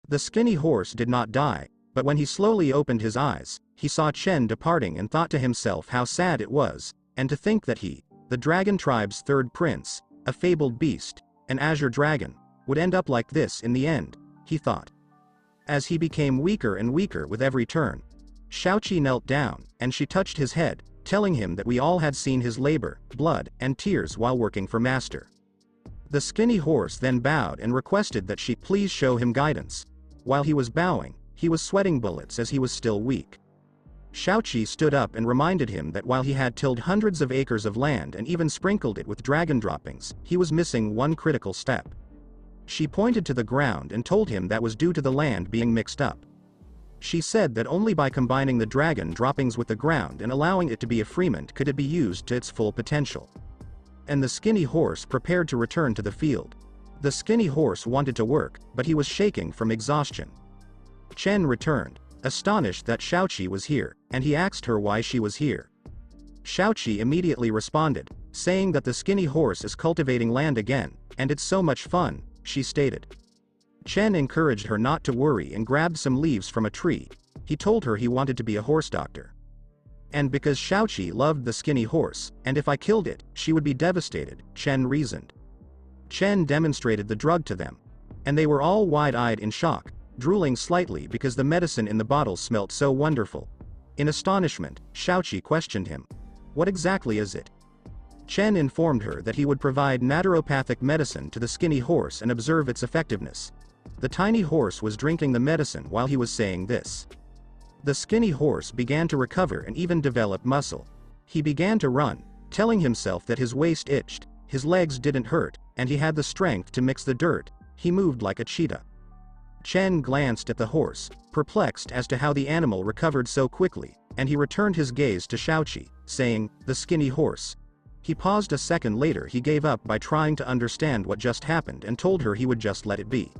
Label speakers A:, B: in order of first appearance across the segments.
A: The skinny horse did not die, but when he slowly opened his eyes, he saw Chen departing and thought to himself how sad it was, and to think that he, the dragon tribe's third prince, a fabled beast, an azure dragon, would end up like this in the end, he thought. As he became weaker and weaker with every turn, Xiaoqi knelt down, and she touched his head, telling him that we all had seen his labor, blood, and tears while working for Master. The skinny horse then bowed and requested that she please show him guidance. While he was bowing, he was sweating bullets as he was still weak. Xiaoqi stood up and reminded him that while he had tilled hundreds of acres of land and even sprinkled it with dragon droppings, he was missing one critical step. She pointed to the ground and told him that was due to the land being mixed up. She said that only by combining the dragon droppings with the ground and allowing it to be a ferment could it be used to its full potential. And the skinny horse prepared to return to the field. The skinny horse wanted to work, but he was shaking from exhaustion. Chen returned, astonished that Xiaoqi was here, and he asked her why she was here. Xiaoqi immediately responded, saying that the skinny horse is cultivating land again, and it's so much fun, she stated. Chen encouraged her not to worry and grabbed some leaves from a tree. He told her he wanted to be a horse doctor. And because Xiaoqi loved the skinny horse, and if I killed it, she would be devastated, Chen reasoned. Chen demonstrated the drug to them. And they were all wide-eyed in shock, drooling slightly because the medicine in the bottle smelt so wonderful. In astonishment, Xiaoqi questioned him. What exactly is it? Chen informed her that he would provide naturopathic medicine to the skinny horse and observe its effectiveness. The tiny horse was drinking the medicine while he was saying this. The skinny horse began to recover and even develop muscle. He began to run, telling himself that his waist itched, his legs didn't hurt, and he had the strength to mix the dirt. He moved like a cheetah. Chen glanced at the horse, perplexed as to how the animal recovered so quickly, and he returned his gaze to Xiaoqi, saying, "The skinny horse." He paused a second later. He gave up by trying to understand what just happened and told her he would just let it be.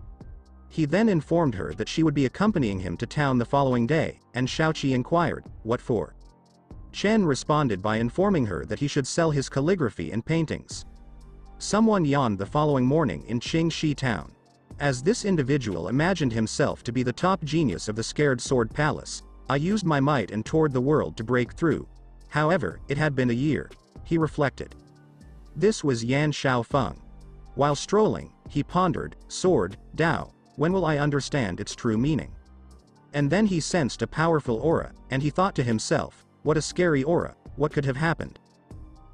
A: He then informed her that she would be accompanying him to town the following day, and Xiaoqi inquired, "What for?" Chen responded by informing her that he should sell his calligraphy and paintings. Someone yawned the following morning in Qingxi town. As this individual imagined himself to be the top genius of the Scared Sword Palace, I used my might and toured the world to break through. However, it had been a year, he reflected. This was Yan Xiaofeng. While strolling, he pondered, sword, Dao, when will I understand its true meaning? And then he sensed a powerful aura, and he thought to himself, what a scary aura, what could have happened?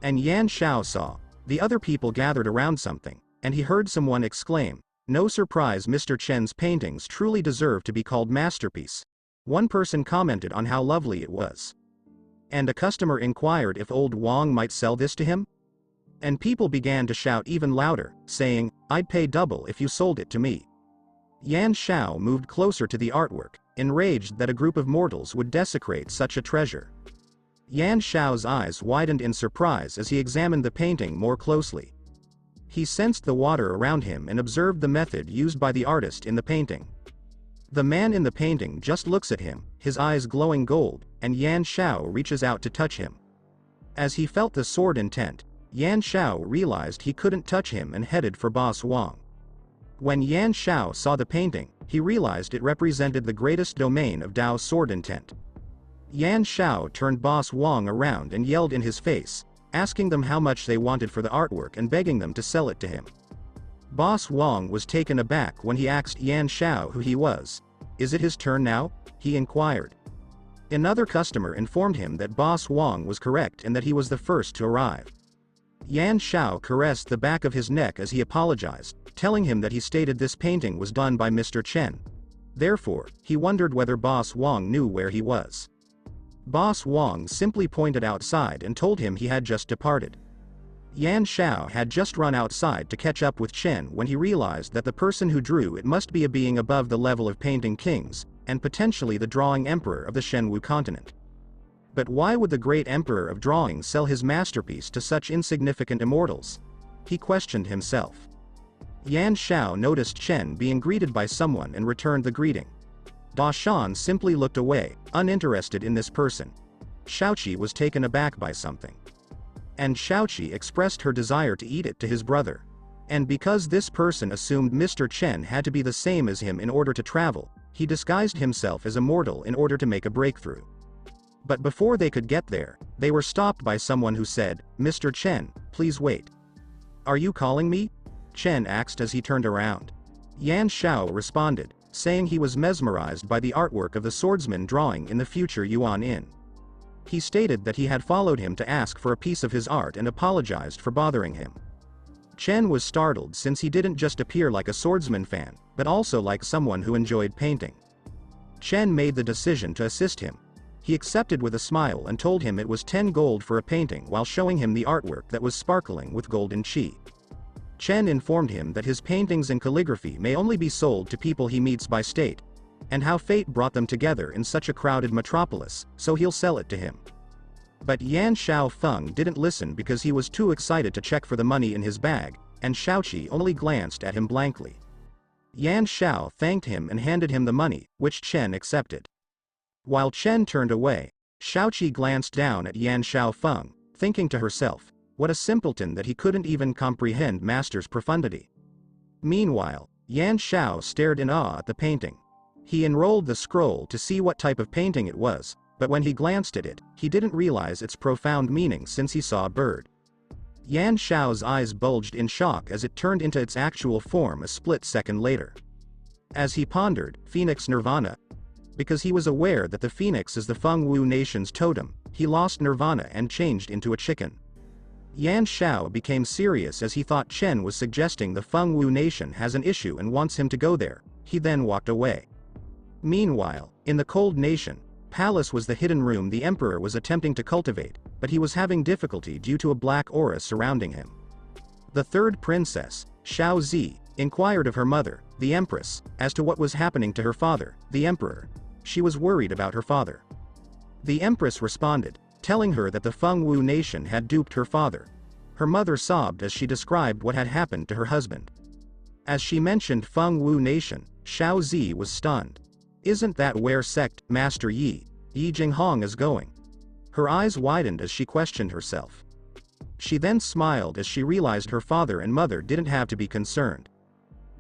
A: And Yan Xiao saw. The other people gathered around something, and he heard someone exclaim, "No surprise, Mr. Chen's paintings truly deserve to be called masterpiece." One person commented on how lovely it was. And a customer inquired if old Wang might sell this to him? And people began to shout even louder, saying, "I'd pay double if you sold it to me." Yan Xiao moved closer to the artwork, enraged that a group of mortals would desecrate such a treasure. Yan Xiao's eyes widened in surprise as he examined the painting more closely. He sensed the water around him and observed the method used by the artist in the painting. The man in the painting just looks at him, his eyes glowing gold, and Yan Xiao reaches out to touch him. As he felt the sword intent, Yan Xiao realized he couldn't touch him and headed for Boss Wang. When Yan Xiao saw the painting, he realized it represented the greatest domain of Dao's sword intent. Yan Xiao turned Boss Wang around and yelled in his face, asking them how much they wanted for the artwork and begging them to sell it to him. Boss Wang was taken aback when he asked Yan Xiao who he was. "Is it his turn now?" he inquired. Another customer informed him that Boss Wang was correct and that he was the first to arrive. Yan Xiao caressed the back of his neck as he apologized, telling him that he stated this painting was done by Mr. Chen. Therefore, he wondered whether Boss Wang knew where he was. Boss Wang simply pointed outside and told him he had just departed. Yan Xiao had just run outside to catch up with Chen when he realized that the person who drew it must be a being above the level of painting kings, and potentially the drawing emperor of the Shenwu continent. But why would the great emperor of drawing sell his masterpiece to such insignificant immortals? He questioned himself. Yan Xiao noticed Chen being greeted by someone and returned the greeting. Da Shan simply looked away, uninterested in this person. Xiaoqi was taken aback by something. And Xiaoqi expressed her desire to eat it to his brother. And because this person assumed Mr. Chen had to be the same as him in order to travel, he disguised himself as a mortal in order to make a breakthrough. But before they could get there, they were stopped by someone who said, "Mr. Chen, please wait." "Are you calling me?" Chen asked as he turned around. Yan Shao responded, saying he was mesmerized by the artwork of the swordsman drawing in the future Yuan Inn. He stated that he had followed him to ask for a piece of his art and apologized for bothering him. Chen was startled since he didn't just appear like a swordsman fan, but also like someone who enjoyed painting. Chen made the decision to assist him. He accepted with a smile and told him it was 10 gold for a painting while showing him the artwork that was sparkling with golden chi. Chen informed him that his paintings and calligraphy may only be sold to people he meets by state, and how fate brought them together in such a crowded metropolis, so he'll sell it to him. But Yan Xiaofeng didn't listen because he was too excited to check for the money in his bag, and Shaoqi only glanced at him blankly. Yan Xiao thanked him and handed him the money, which Chen accepted. While Chen turned away, Shaoqi glanced down at Yan Xiaofeng, thinking to herself, what a simpleton that he couldn't even comprehend Master's profundity. Meanwhile, Yan Xiao stared in awe at the painting. He unrolled the scroll to see what type of painting it was, but when he glanced at it, he didn't realize its profound meaning since he saw a bird. Yan Xiao's eyes bulged in shock as it turned into its actual form a split second later. As he pondered, Phoenix Nirvana, because he was aware that the phoenix is the Feng Wu nation's totem, he lost Nirvana and changed into a chicken. Yan Xiao became serious as he thought Chen was suggesting the Feng Wu nation has an issue and wants him to go there. He then walked away. Meanwhile, in the Cold Nation, Palace was the hidden room the Emperor was attempting to cultivate, but he was having difficulty due to a black aura surrounding him. The third princess, Xiao Zi, inquired of her mother, the Empress, as to what was happening to her father, the Emperor. She was worried about her father. The Empress responded, telling her that the Feng Wu nation had duped her father. Her mother sobbed as she described what had happened to her husband. As she mentioned Feng Wu nation, Xiao Zi was stunned. Isn't that where sect Master Yi Jinghong is going? Her eyes widened as she questioned herself. She then smiled as she realized her father and mother didn't have to be concerned.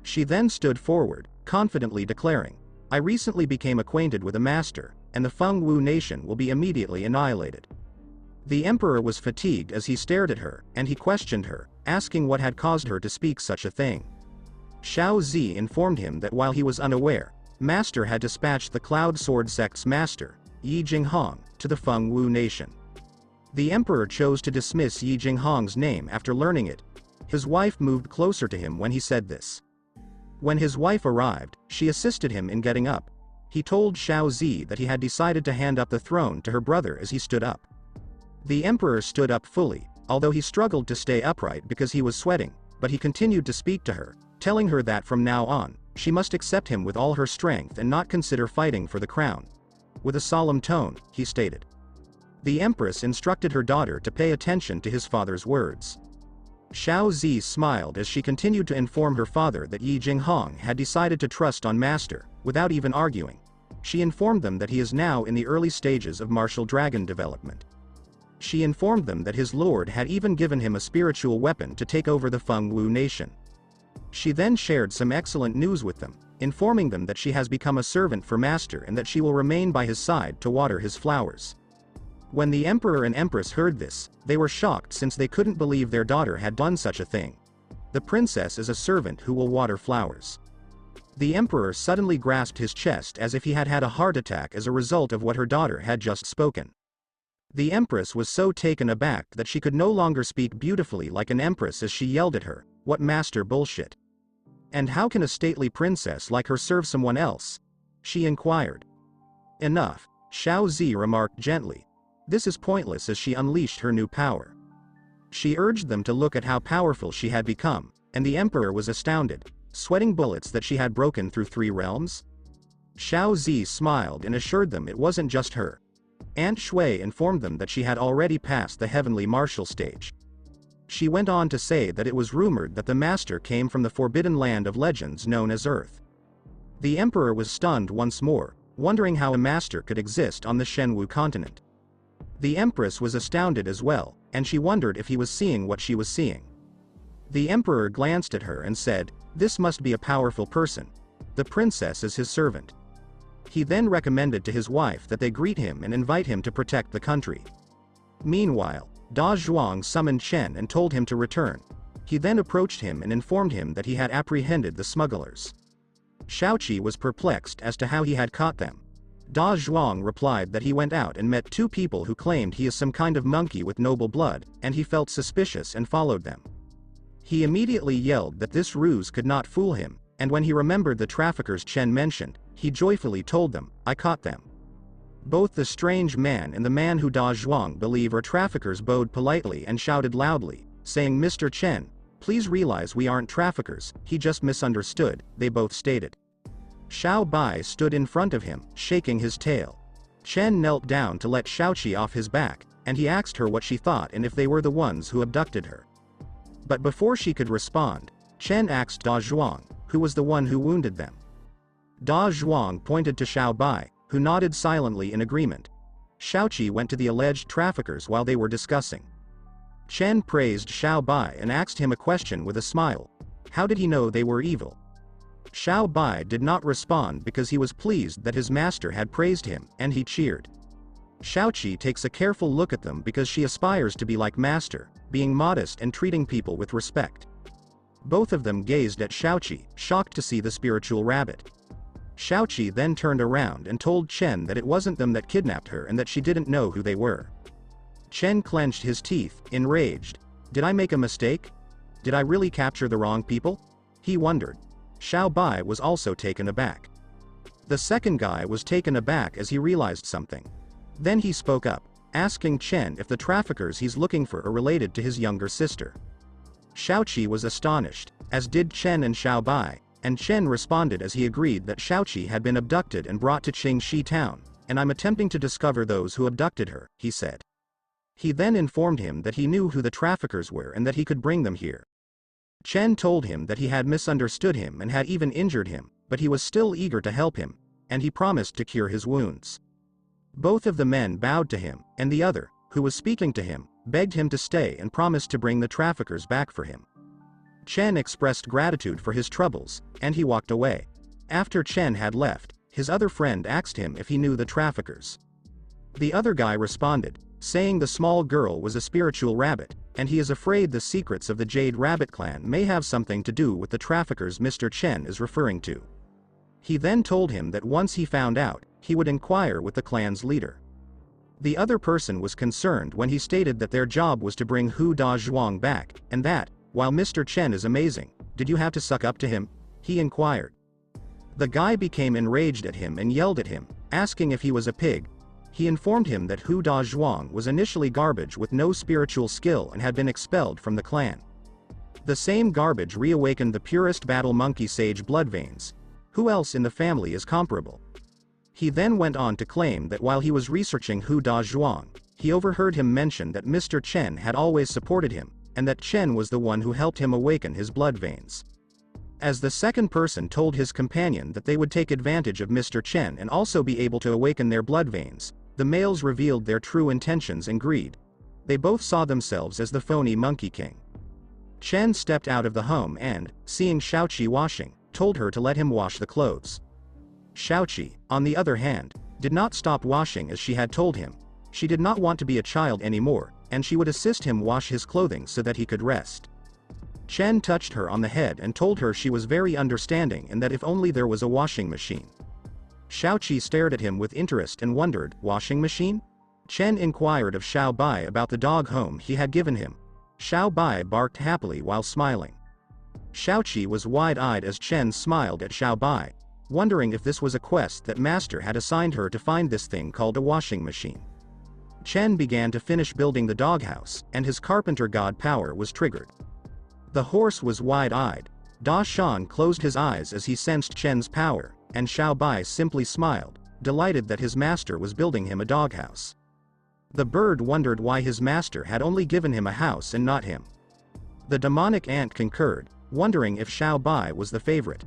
A: She then stood forward, confidently declaring, I recently became acquainted with a master, and the Feng Wu nation will be immediately annihilated. The Emperor was fatigued as he stared at her, and he questioned her, asking what had caused her to speak such a thing. Xiao Zi informed him that while he was unaware, Master had dispatched the Cloud Sword Sect's master, Yi Jinghong, to the Feng Wu nation. The Emperor chose to dismiss Yi Jinghong's name after learning it. His wife moved closer to him when he said this. When his wife arrived, she assisted him in getting up. He told Xiao Zi that he had decided to hand up the throne to her brother as he stood up. The Emperor stood up fully, although he struggled to stay upright because he was sweating, but he continued to speak to her, telling her that from now on, she must accept him with all her strength and not consider fighting for the crown. With a solemn tone, he stated. The Empress instructed her daughter to pay attention to his father's words. Xiao Zi smiled as she continued to inform her father that Yi Jinghong had decided to trust on Master, without even arguing. She informed them that he is now in the early stages of martial dragon development. She informed them that his lord had even given him a spiritual weapon to take over the Feng Wu nation. She then shared some excellent news with them, informing them that she has become a servant for Master and that she will remain by his side to water his flowers. When the Emperor and Empress heard this, they were shocked since they couldn't believe their daughter had done such a thing. The princess is a servant who will water flowers. The Emperor suddenly grasped his chest as if he had had a heart attack as a result of what her daughter had just spoken. The Empress was so taken aback that she could no longer speak beautifully like an empress as she yelled at her, "What master bullshit? And how can a stately princess like her serve someone else?" she inquired. Enough, Xiao Zi remarked gently. This is pointless as she unleashed her new power. She urged them to look at how powerful she had become, and the Emperor was astounded, sweating bullets that she had broken through 3 realms. Xiao Zi smiled and assured them it wasn't just her. Aunt Shui informed them that she had already passed the heavenly martial stage. She went on to say that it was rumored that the master came from the forbidden land of legends known as Earth. The Emperor was stunned once more, wondering how a master could exist on the Shenwu continent. The Empress was astounded as well, and she wondered if he was seeing what she was seeing. The emperor glanced at her and said, "This must be a powerful person. The princess is his servant." He then recommended to his wife that they greet him and invite him to protect the country. Meanwhile, Da Zhuang summoned Chen and told him to return. He then approached him and informed him that he had apprehended the smugglers. Shaoqi was perplexed as to how he had caught them. Da Zhuang replied that he went out and met two people who claimed he is some kind of monkey with noble blood, and he felt suspicious and followed them. He immediately yelled that this ruse could not fool him, and when he remembered the traffickers Chen mentioned, he joyfully told them, "I caught them." Both the strange man and the man who Da Zhuang believe are traffickers bowed politely and shouted loudly, saying, "Mr. Chen, please realize we aren't traffickers, he just misunderstood," they both stated. Xiao Bai stood in front of him, shaking his tail. Chen knelt down to let Shaoqi off his back, and he asked her what she thought and if they were the ones who abducted her. But before she could respond, Chen asked Da Zhuang, who was the one who wounded them. Da Zhuang pointed to Xiao Bai, who nodded silently in agreement. Shaoqi went to the alleged traffickers while they were discussing. Chen praised Xiao Bai and asked him a question with a smile. How did he know they were evil? Xiao Bai did not respond because he was pleased that his master had praised him, and he cheered. Shaoqi takes a careful look at them because she aspires to be like master, being modest and treating people with respect. Both of them gazed at Shaoqi, shocked to see the spiritual rabbit. Shaoqi then turned around and told Chen that it wasn't them that kidnapped her and that she didn't know who they were. Chen clenched his teeth, enraged. Did I make a mistake? Did I really capture the wrong people? He wondered. Xiao Bai was also taken aback. The second guy was taken aback as he realized something. Then he spoke up, asking Chen if the traffickers he's looking for are related to his younger sister. Shaoqi was astonished, as did Chen and Xiao Bai, and Chen responded as he agreed that Shaoqi had been abducted and brought to Qingxi town, and I'm attempting to discover those who abducted her, he said. He then informed him that he knew who the traffickers were and that he could bring them here. Chen told him that he had misunderstood him and had even injured him, but he was still eager to help him, and he promised to cure his wounds. Both of the men bowed to him, and the other, who was speaking to him, begged him to stay and promised to bring the traffickers back for him. Chen expressed gratitude for his troubles, and he walked away. After Chen had left, his other friend asked him if he knew the traffickers. The other guy responded, saying the small girl was a spiritual rabbit, and he is afraid the secrets of the Jade Rabbit clan may have something to do with the traffickers Mr. Chen is referring to. He then told him that once he found out, he would inquire with the clan's leader. The other person was concerned when he stated that their job was to bring Hu Da Zhuang back, and that, while Mr. Chen is amazing, did you have to suck up to him? He inquired. The guy became enraged at him and yelled at him, asking if he was a pig. He informed him that Hu Da Zhuang was initially garbage with no spiritual skill and had been expelled from the clan. The same garbage reawakened the purest battle monkey sage Bloodveins. Who else in the family is comparable? He then went on to claim that while he was researching Hu Da Zhuang, he overheard him mention that Mr. Chen had always supported him, and that Chen was the one who helped him awaken his blood veins. As the second person told his companion that they would take advantage of Mr. Chen and also be able to awaken their blood veins, the males revealed their true intentions and greed. They both saw themselves as the phony Monkey King. Chen stepped out of the home and, seeing Shaoqi washing, told her to let him wash the clothes. Shaoqi, on the other hand, did not stop washing as she had told him. She did not want to be a child anymore, and she would assist him wash his clothing so that he could rest. Chen touched her on the head and told her she was very understanding and that if only there was a washing machine. Shaoqi stared at him with interest and wondered, washing machine? Chen inquired of Xiao Bai about the dog home he had given him. Xiao Bai barked happily while smiling. Shaoqi was wide-eyed as Chen smiled at Xiao Bai, wondering if this was a quest that Master had assigned her to find this thing called a washing machine. Chen began to finish building the doghouse, and his carpenter god power was triggered. The horse was wide-eyed. Da Shan closed his eyes as he sensed Chen's power, and Xiao Bai simply smiled, delighted that his master was building him a doghouse. The bird wondered why his master had only given him a house and not him. The demonic ant concurred, wondering if Xiao Bai was the favorite.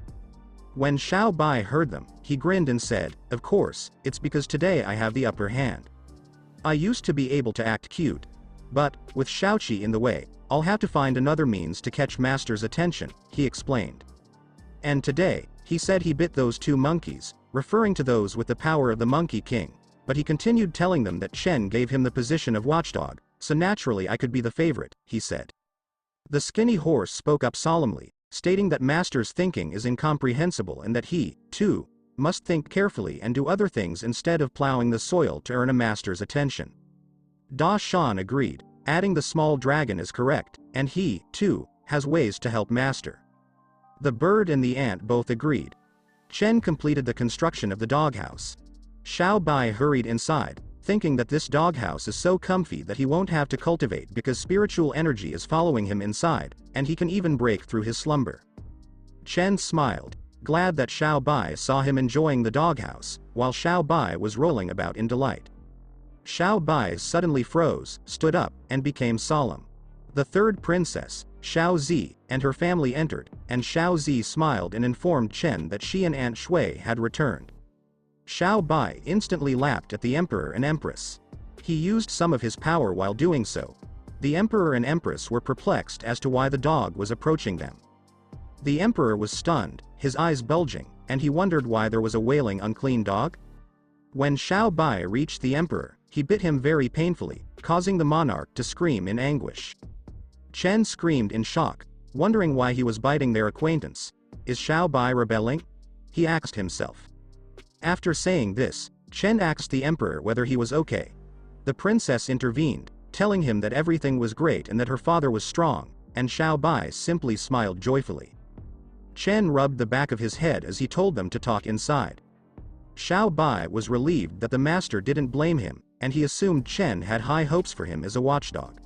A: When Xiao Bai heard them, he grinned and said, "Of course, it's because today I have the upper hand. I used to be able to act cute. But, with Shaoqi in the way, I'll have to find another means to catch Master's attention, he explained. And today, he said he bit those 2 monkeys, referring to those with the power of the Monkey King, but he continued telling them that Chen gave him the position of watchdog, so naturally I could be the favorite, he said. The skinny horse spoke up solemnly, stating that Master's thinking is incomprehensible and that he, too, must think carefully and do other things instead of plowing the soil to earn a Master's attention. Da Shan agreed, adding the small dragon is correct, and he, too, has ways to help Master. The bird and the ant both agreed. Chen completed the construction of the doghouse. Xiao Bai hurried inside, thinking that this doghouse is so comfy that he won't have to cultivate because spiritual energy is following him inside, and he can even break through his slumber. Chen smiled, glad that Xiao Bai saw him enjoying the doghouse, while Xiao Bai was rolling about in delight. Xiao Bai suddenly froze, stood up, and became solemn. The third princess, Xiao Zi, and her family entered, and Xiao Zi smiled and informed Chen that she and Aunt Shui had returned. Xiao Bai instantly laughed at the Emperor and Empress. He used some of his power while doing so. The Emperor and Empress were perplexed as to why the dog was approaching them. The Emperor was stunned, his eyes bulging, and he wondered why there was a wailing unclean dog. When Xiao Bai reached the Emperor, he bit him very painfully, causing the monarch to scream in anguish. Chen screamed in shock, wondering why he was biting their acquaintance. Is Xiao Bai rebelling? He asked himself. After saying this, Chen asked the Emperor whether he was okay. The princess intervened, telling him that everything was great and that her father was strong, and Xiao Bai simply smiled joyfully. Chen rubbed the back of his head as he told them to talk inside. Xiao Bai was relieved that the master didn't blame him, and he assumed Chen had high hopes for him as a watchdog.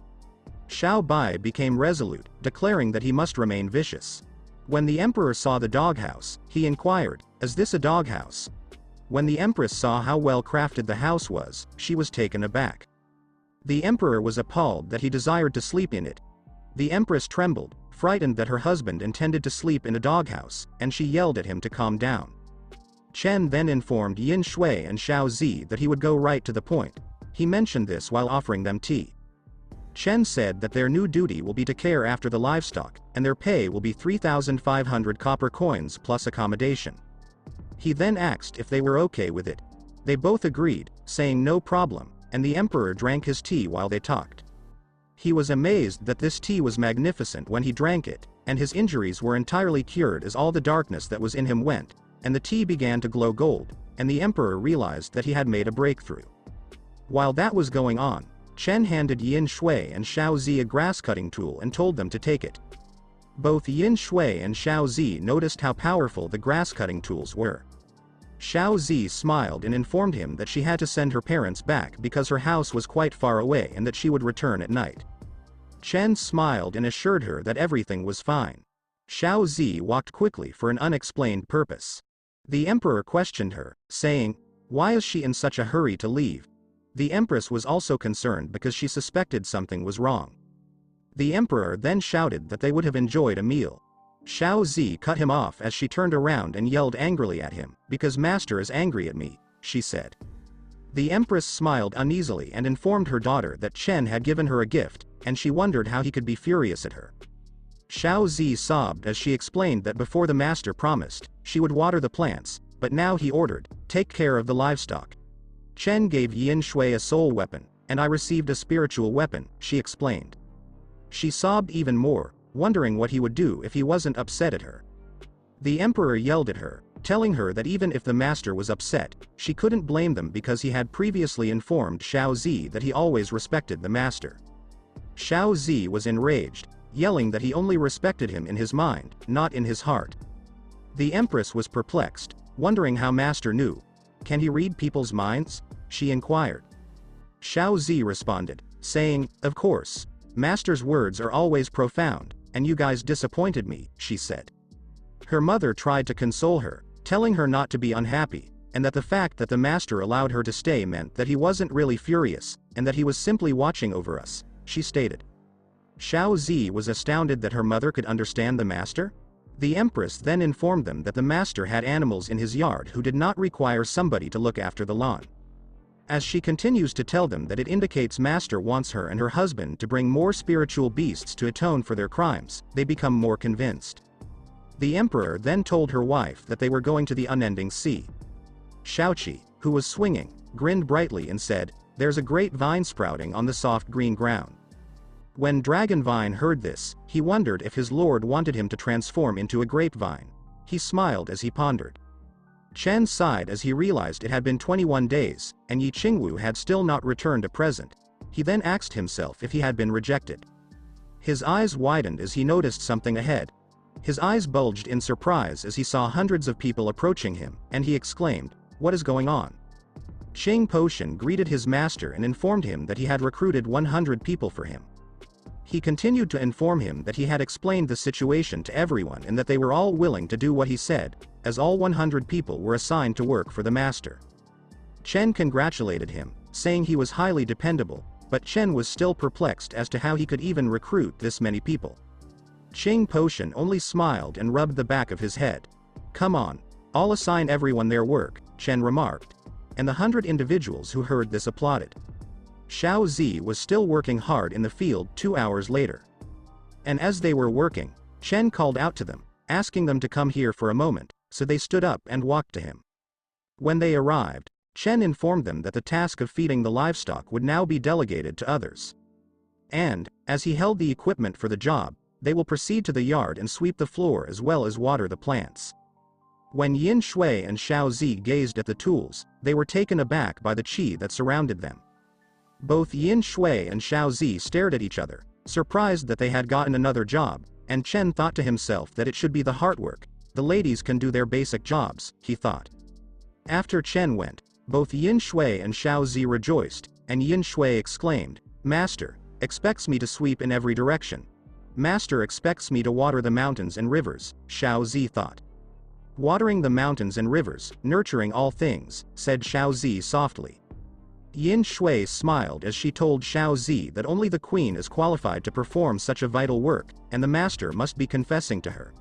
A: Xiao Bai became resolute, declaring that he must remain vicious. When the Emperor saw the doghouse, he inquired, "Is this a doghouse?" When the Empress saw how well crafted the house was, she was taken aback. The Emperor was appalled that he desired to sleep in it. The Empress trembled, frightened that her husband intended to sleep in a doghouse, and she yelled at him to calm down. Chen then informed Yin Shui and Xiao Zi that he would go right to the point. He mentioned this while offering them tea. Chen said that their new duty will be to care after the livestock, and their pay will be 3,500 copper coins plus accommodation. He then asked if they were okay with it. They both agreed, saying no problem, and the Emperor drank his tea while they talked. He was amazed that this tea was magnificent when he drank it, and his injuries were entirely cured as all the darkness that was in him went, and the tea began to glow gold, and the Emperor realized that he had made a breakthrough. While that was going on, Chen handed Yin Shui and Xiao Zi a grass-cutting tool and told them to take it. Both Yin Shui and Xiao Zi noticed how powerful the grass-cutting tools were. Xiao Zi smiled and informed him that she had to send her parents back because her house was quite far away and that she would return at night. Chen smiled and assured her that everything was fine. Xiao Zi walked quickly for an unexplained purpose. The Emperor questioned her, saying, "Why is she in such a hurry to leave?" The Empress was also concerned because she suspected something was wrong. The Emperor then shouted that they would have enjoyed a meal. Xiao Zi cut him off as she turned around and yelled angrily at him, "Because Master is angry at me," she said. The Empress smiled uneasily and informed her daughter that Chen had given her a gift, and she wondered how he could be furious at her. Xiao Zi sobbed as she explained that before the Master promised, she would water the plants, but now he ordered, "Take care of the livestock." Chen gave Yin Shui a soul weapon, and I received a spiritual weapon, she explained. She sobbed even more, wondering what he would do if he wasn't upset at her. The Emperor yelled at her, telling her that even if the Master was upset, she couldn't blame them because he had previously informed Xiao Zi that he always respected the Master. Xiao Zi was enraged, yelling that he only respected him in his mind, not in his heart. The Empress was perplexed, wondering how Master knew. "Can he read people's minds?" she inquired. Xiao Zi responded, saying, "Of course. Master's words are always profound, and you guys disappointed me," she said. Her mother tried to console her, telling her not to be unhappy, and that the fact that the Master allowed her to stay meant that he wasn't really furious, and that he was simply watching over us, she stated. Xiao Zi was astounded that her mother could understand the Master. The Empress then informed them that the Master had animals in his yard who did not require somebody to look after the lawn. As she continues to tell them that it indicates Master wants her and her husband to bring more spiritual beasts to atone for their crimes, they become more convinced. The Emperor then told her wife that they were going to the unending sea. Shaoqi, who was swinging, grinned brightly and said, "There's a great vine sprouting on the soft green ground." When Dragonvine heard this, he wondered if his lord wanted him to transform into a grapevine. He smiled as he pondered. Chen sighed as he realized it had been 21 days, and Yi Qingwu had still not returned a present. He then asked himself if he had been rejected. His eyes widened as he noticed something ahead. His eyes bulged in surprise as he saw hundreds of people approaching him, and he exclaimed, "What is going on?" Qing Potion greeted his master and informed him that he had recruited 100 people for him. He continued to inform him that he had explained the situation to everyone and that they were all willing to do what he said, as all 100 people were assigned to work for the master. Chen congratulated him, saying he was highly dependable, but Chen was still perplexed as to how he could even recruit this many people. Qing Potion only smiled and rubbed the back of his head. "Come on, I'll assign everyone their work," Chen remarked, and the 100 individuals who heard this applauded. Xiao Zi was still working hard in the field 2 hours later. And as they were working, Chen called out to them, asking them to come here for a moment, so they stood up and walked to him. When they arrived, Chen informed them that the task of feeding the livestock would now be delegated to others. And, as he held the equipment for the job, they will proceed to the yard and sweep the floor as well as water the plants. When Yin Shui and Xiao Zi gazed at the tools, they were taken aback by the qi that surrounded them. Both Yin Shui and Xiao Zi stared at each other, surprised that they had gotten another job, and Chen thought to himself that it should be the heart work. The ladies can do their basic jobs, he thought. After Chen went, both Yin Shui and Xiao Zi rejoiced, and Yin Shui exclaimed, "Master expects me to sweep in every direction. Master expects me to water the mountains and rivers," Xiao Zi thought. "Watering the mountains and rivers, nurturing all things," said Xiao Zi softly. Yin Shui smiled as she told Xiao Zi that only the queen is qualified to perform such a vital work, and the master must be confessing to her.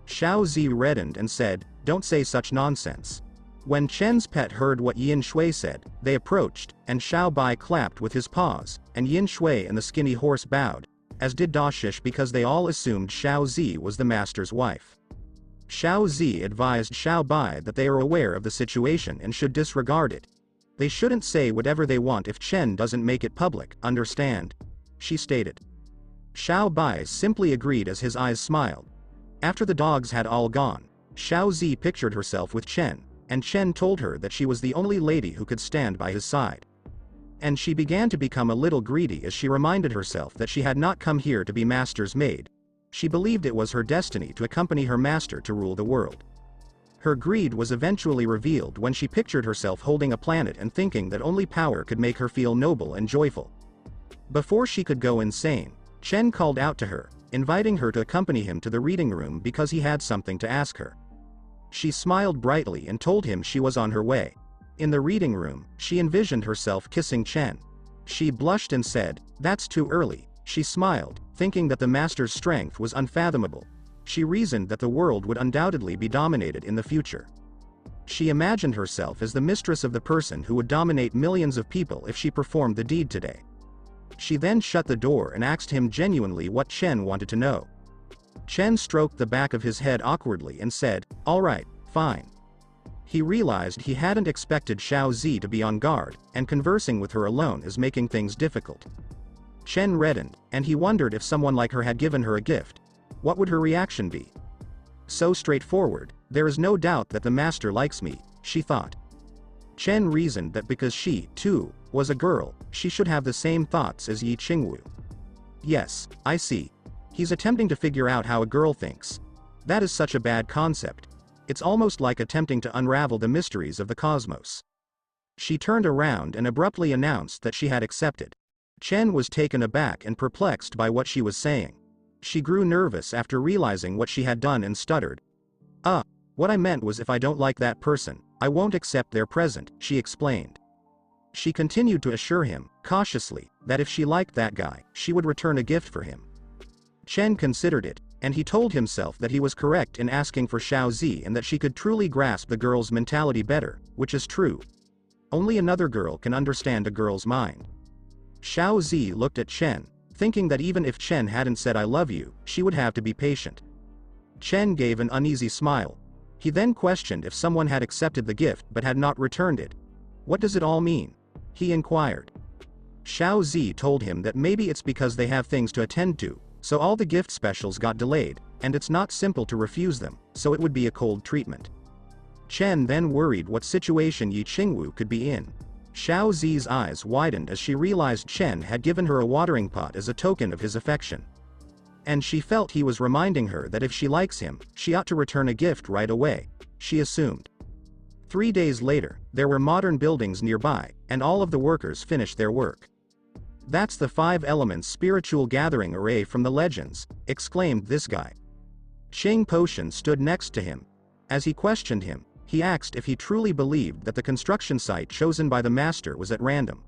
A: Xiao Zi reddened and said, "Don't say such nonsense." When Chen's pet heard what Yin Shui said, they approached, and Xiao Bai clapped with his paws, and Yin Shui and the skinny horse bowed, as did Dashish, because they all assumed Xiao Zi was the master's wife. Xiao Zi advised Xiao Bai that they are aware of the situation and should disregard it. They shouldn't say whatever they want if Chen doesn't make it public, understand? She stated. Xiao Bai simply agreed as his eyes smiled. After the dogs had all gone, Xiao Zi pictured herself with Chen, and Chen told her that she was the only lady who could stand by his side. And she began to become a little greedy as she reminded herself that she had not come here to be master's maid. She believed it was her destiny to accompany her master to rule the world. Her greed was eventually revealed when she pictured herself holding a planet and thinking that only power could make her feel noble and joyful. Before she could go insane, Chen called out to her, inviting her to accompany him to the reading room because he had something to ask her. She smiled brightly and told him she was on her way. In the reading room, she envisioned herself kissing Chen. She blushed and said, "That's too early." She smiled, thinking that the master's strength was unfathomable. She reasoned that the world would undoubtedly be dominated in the future. She imagined herself as the mistress of the person who would dominate millions of people if she performed the deed today. She then shut the door and asked him genuinely what Chen wanted to know. Chen stroked the back of his head awkwardly and said, "All right, fine." He realized he hadn't expected Xiao Zi to be on guard, and conversing with her alone is making things difficult. Chen reddened, and he wondered if someone like her had given her a gift. What would her reaction be? So straightforward, there is no doubt that the master likes me, she thought. Chen reasoned that because she, too, was a girl, she should have the same thoughts as Yi Qingwu. Yes, I see. He's attempting to figure out how a girl thinks. That is such a bad concept. It's almost like attempting to unravel the mysteries of the cosmos. She turned around and abruptly announced that she had accepted. Chen was taken aback and perplexed by what she was saying. She grew nervous after realizing what she had done and stuttered. What I meant was if I don't like that person, I won't accept their present, she explained. She continued to assure him, cautiously, that if she liked that guy, she would return a gift for him. Chen considered it, and he told himself that he was correct in asking for Xiao Zi and that she could truly grasp the girl's mentality better, which is true. Only another girl can understand a girl's mind. Xiao Zi looked at Chen, thinking that even if Chen hadn't said I love you, she would have to be patient. Chen gave an uneasy smile. He then questioned if someone had accepted the gift but had not returned it. What does it all mean? He inquired. Xiao Zi told him that maybe it's because they have things to attend to, so all the gift specials got delayed, and it's not simple to refuse them, so it would be a cold treatment. Chen then worried what situation Yi Qingwu could be in. Xiao Zi's eyes widened as she realized Chen had given her a watering pot as a token of his affection. And she felt he was reminding her that if she likes him, she ought to return a gift right away, she assumed. 3 days later, there were modern buildings nearby, and all of the workers finished their work. That's the 5 elements spiritual gathering array from the legends, exclaimed this guy. Qing Potion stood next to him. As he questioned him, he asked if he truly believed that the construction site chosen by the master was at random.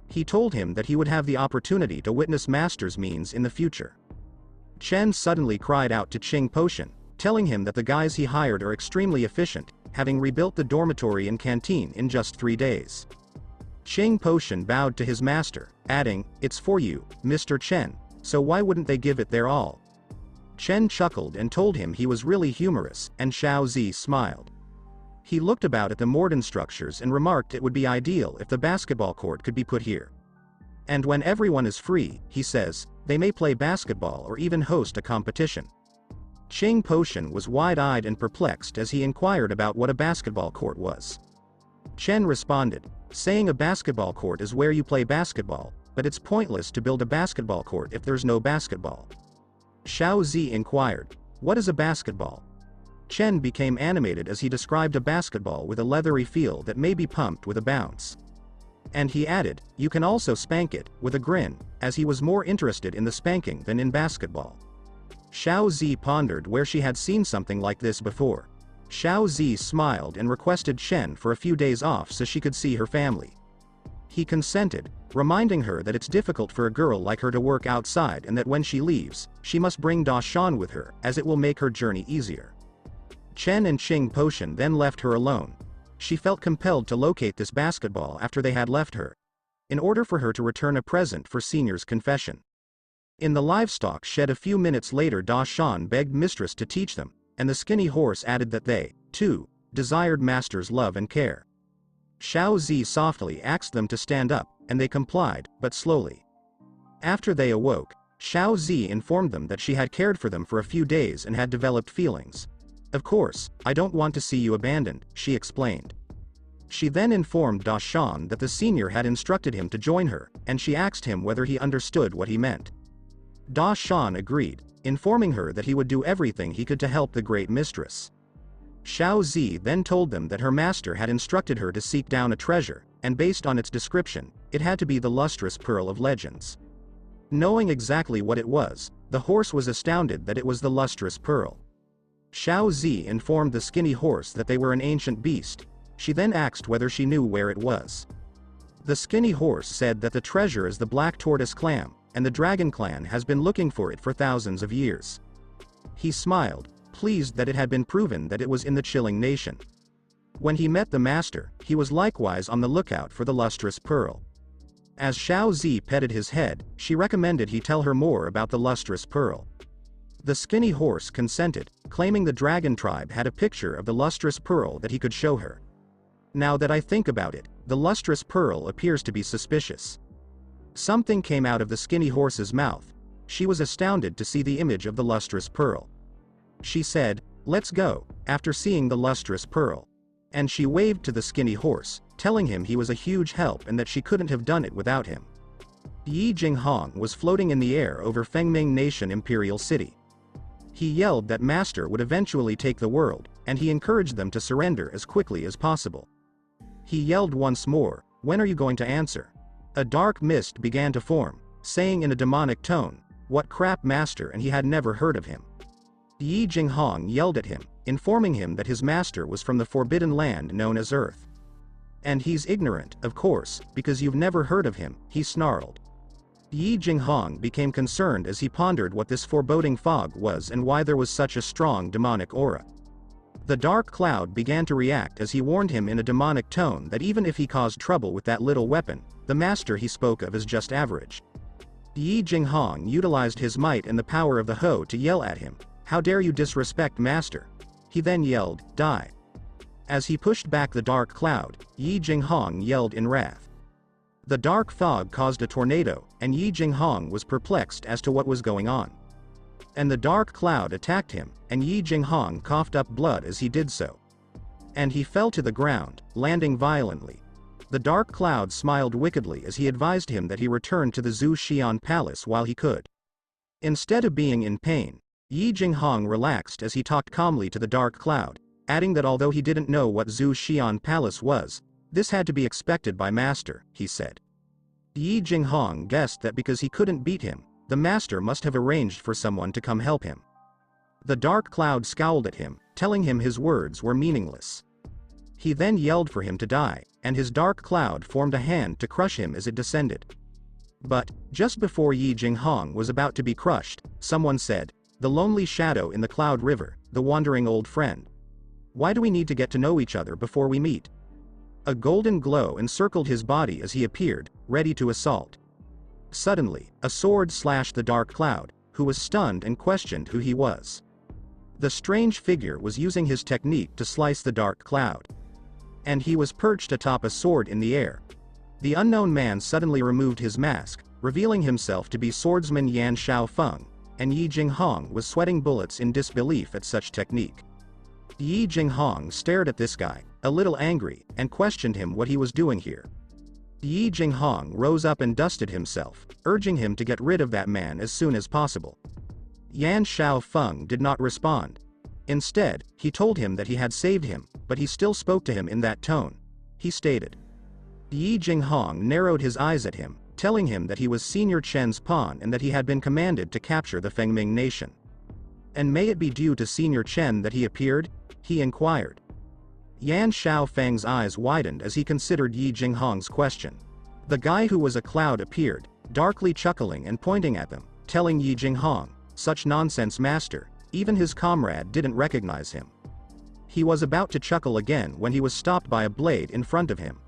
A: He told him that he would have the opportunity to witness master's means in the future. Chen suddenly cried out to Qing Potion, telling him that the guys he hired are extremely efficient, having rebuilt the dormitory and canteen in just 3 days. Qing Potion bowed to his master, adding, "It's for you, Mr. Chen, so why wouldn't they give it their all?" Chen chuckled and told him he was really humorous, and Xiao Zi smiled. He looked about at the Morden structures and remarked it would be ideal if the basketball court could be put here. And when everyone is free, he says, they may play basketball or even host a competition. Qing Potion was wide-eyed and perplexed as he inquired about what a basketball court was. Chen responded, saying a basketball court is where you play basketball, but it's pointless to build a basketball court if there's no basketball. Xiao Zi inquired, what is a basketball? Chen became animated as he described a basketball with a leathery feel that may be pumped with a bounce. And he added, you can also spank it, with a grin, as he was more interested in the spanking than in basketball. Xiao Zi pondered where she had seen something like this before. Xiao Zi smiled and requested Chen for a few days off so she could see her family. He consented, reminding her that it's difficult for a girl like her to work outside and that when she leaves, she must bring Da Shan with her, as it will make her journey easier. Chen and Qing Potion then left her alone. She felt compelled to locate this basketball after they had left her, in order for her to return a present for Senior's confession. In the livestock shed a few minutes later, Da Shan begged Mistress to teach them, and the skinny horse added that they, too, desired Master's love and care. Xiao Zi softly asked them to stand up, and they complied, but slowly. After they awoke, Xiao Zi informed them that she had cared for them for a few days and had developed feelings. Of course, I don't want to see you abandoned, she explained. She then informed Da Shan that the senior had instructed him to join her, and she asked him whether he understood what he meant. Da Shan agreed, informing her that he would do everything he could to help the great mistress. Xiao Zi then told them that her master had instructed her to seek down a treasure, and based on its description, it had to be the lustrous pearl of legends. Knowing exactly what it was, the horse was astounded that it was the lustrous pearl. Xiao Zi informed the skinny horse that they were an ancient beast. She then asked whether she knew where it was. The skinny horse said that the treasure is the black tortoise clam, and the dragon clan has been looking for it for thousands of years. He smiled, pleased that it had been proven that it was in the chilling nation. When he met the master, he was likewise on the lookout for the lustrous pearl. As Xiao Zi petted his head, she recommended he tell her more about the lustrous pearl. The skinny horse consented, claiming the dragon tribe had a picture of the lustrous pearl that he could show her. Now that I think about it, the lustrous pearl appears to be suspicious. Something came out of the skinny horse's mouth. She was astounded to see the image of the lustrous pearl. She said, let's go, after seeing the lustrous pearl. And she waved to the skinny horse, telling him he was a huge help and that she couldn't have done it without him. Yi Jinghong was floating in the air over Fengming Nation Imperial City. He yelled that Master would eventually take the world, and he encouraged them to surrender as quickly as possible. He yelled once more, when are you going to answer? A dark mist began to form, saying in a demonic tone, what crap Master, and he had never heard of him. Yi Jinghong yelled at him, informing him that his master was from the forbidden land known as Earth. And he's ignorant, of course, because you've never heard of him, he snarled. Yi Jinghong became concerned as he pondered what this foreboding fog was and why there was such a strong demonic aura. The dark cloud began to react as he warned him in a demonic tone that even if he caused trouble with that little weapon, the master he spoke of is just average. Yi Jinghong utilized his might and the power of the Ho to yell at him, "How dare you disrespect master?" He then yelled, "Die." As he pushed back the dark cloud, Yi Jinghong yelled in wrath. The dark fog caused a tornado, and Yi Jinghong was perplexed as to what was going on. And the dark cloud attacked him, and Yi Jinghong coughed up blood as he did so. And he fell to the ground, landing violently. The dark cloud smiled wickedly as he advised him that he return to the Zhu Xian palace while he could. Instead of being in pain, Yi Jinghong relaxed as he talked calmly to the dark cloud, adding that although he didn't know what Zhu Xian palace was, this had to be expected by master, he said. Yi Jinghong guessed that because he couldn't beat him, the master must have arranged for someone to come help him. The dark cloud scowled at him, telling him his words were meaningless. He then yelled for him to die, and his dark cloud formed a hand to crush him as it descended. But, just before Yi Jinghong was about to be crushed, someone said, "The lonely shadow in the cloud river, the wandering old friend. Why do we need to get to know each other before we meet?" A golden glow encircled his body as he appeared, ready to assault. Suddenly, a sword slashed the dark cloud, who was stunned and questioned who he was. The strange figure was using his technique to slice the dark cloud. And he was perched atop a sword in the air. The unknown man suddenly removed his mask, revealing himself to be swordsman Yan Shaofeng, and Yi Jinghong was sweating bullets in disbelief at such technique. Yi Jinghong stared at this guy, a little angry, and questioned him what he was doing here. Yi Jinghong rose up and dusted himself, urging him to get rid of that man as soon as possible. Yan Shaofeng did not respond. Instead, he told him that he had saved him, but he still spoke to him in that tone. He stated. Yi Jinghong narrowed his eyes at him, telling him that he was Senior Chen's pawn and that he had been commanded to capture the Fengming nation. "And may it be due to Senior Chen that he appeared?" he inquired. Yan Shaofeng's eyes widened as he considered Yi Jinghong's question. The guy who was a cloud appeared, darkly chuckling and pointing at them, telling Yi Jinghong, "Such nonsense, master." Even his comrade didn't recognize him. He was about to chuckle again when he was stopped by a blade in front of him.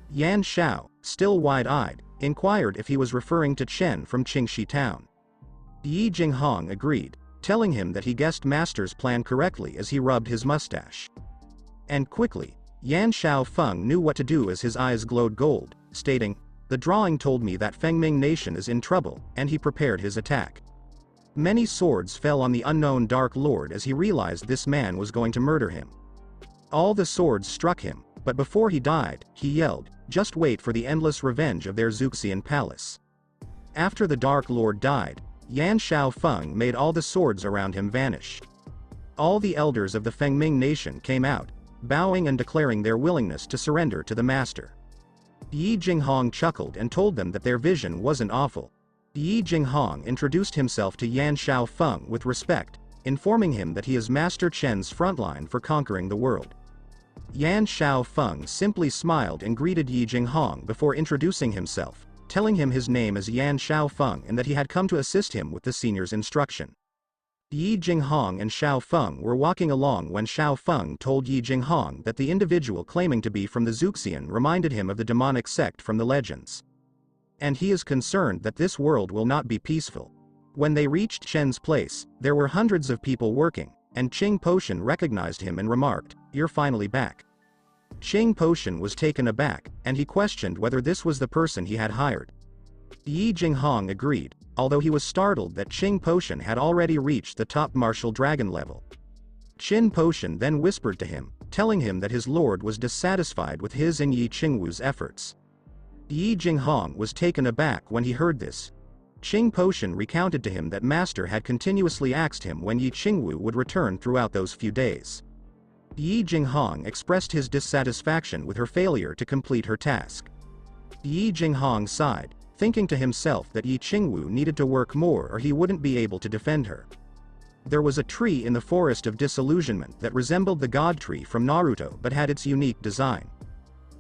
A: Yan Shao, still wide-eyed, inquired if he was referring to Chen from Qingxi town. Yi Jinghong agreed, telling him that he guessed master's plan correctly as he rubbed his mustache. And quickly, Yan Shaofeng knew what to do as his eyes glowed gold, stating, "The drawing told me that Fengming nation is in trouble," and he prepared his attack. Many swords fell on the unknown Dark Lord as he realized this man was going to murder him. All the swords struck him, but before he died, he yelled, "Just wait for the endless revenge of their Zuxian palace." After the Dark Lord died, Yan Shaofeng made all the swords around him vanish. All the elders of the Fengming nation came out, bowing and declaring their willingness to surrender to the master. Yi Jinghong chuckled and told them that their vision wasn't awful. Yi Jinghong introduced himself to Yan Shaofeng with respect, informing him that he is Master Chen's frontline for conquering the world. Yan Shaofeng simply smiled and greeted Yi Jinghong before introducing himself, telling him his name is Yan Shaofeng and that he had come to assist him with the senior's instruction. Yi Jinghong and Shaofeng were walking along when Shaofeng told Yi Jinghong that the individual claiming to be from the Zuxian reminded him of the demonic sect from the legends. And he is concerned that this world will not be peaceful. When they reached Chen's place, there were hundreds of people working, and Qing Potion recognized him and remarked, "You're finally back." Qing Potion was taken aback, and he questioned whether this was the person he had hired. Yi Jinghong agreed, although he was startled that Qing Potion had already reached the top martial dragon level. Qin Potion then whispered to him, telling him that his lord was dissatisfied with his and Yi Qingwu's efforts. Yi Jinghong was taken aback when he heard this. Qing Potion recounted to him that master had continuously asked him when Yi Qingwu would return throughout those few days. Yi Jinghong expressed his dissatisfaction with her failure to complete her task. Yi Jinghong sighed, thinking to himself that Yi Qingwu needed to work more or he wouldn't be able to defend her. There was a tree in the Forest of Disillusionment that resembled the God Tree from Naruto but had its unique design.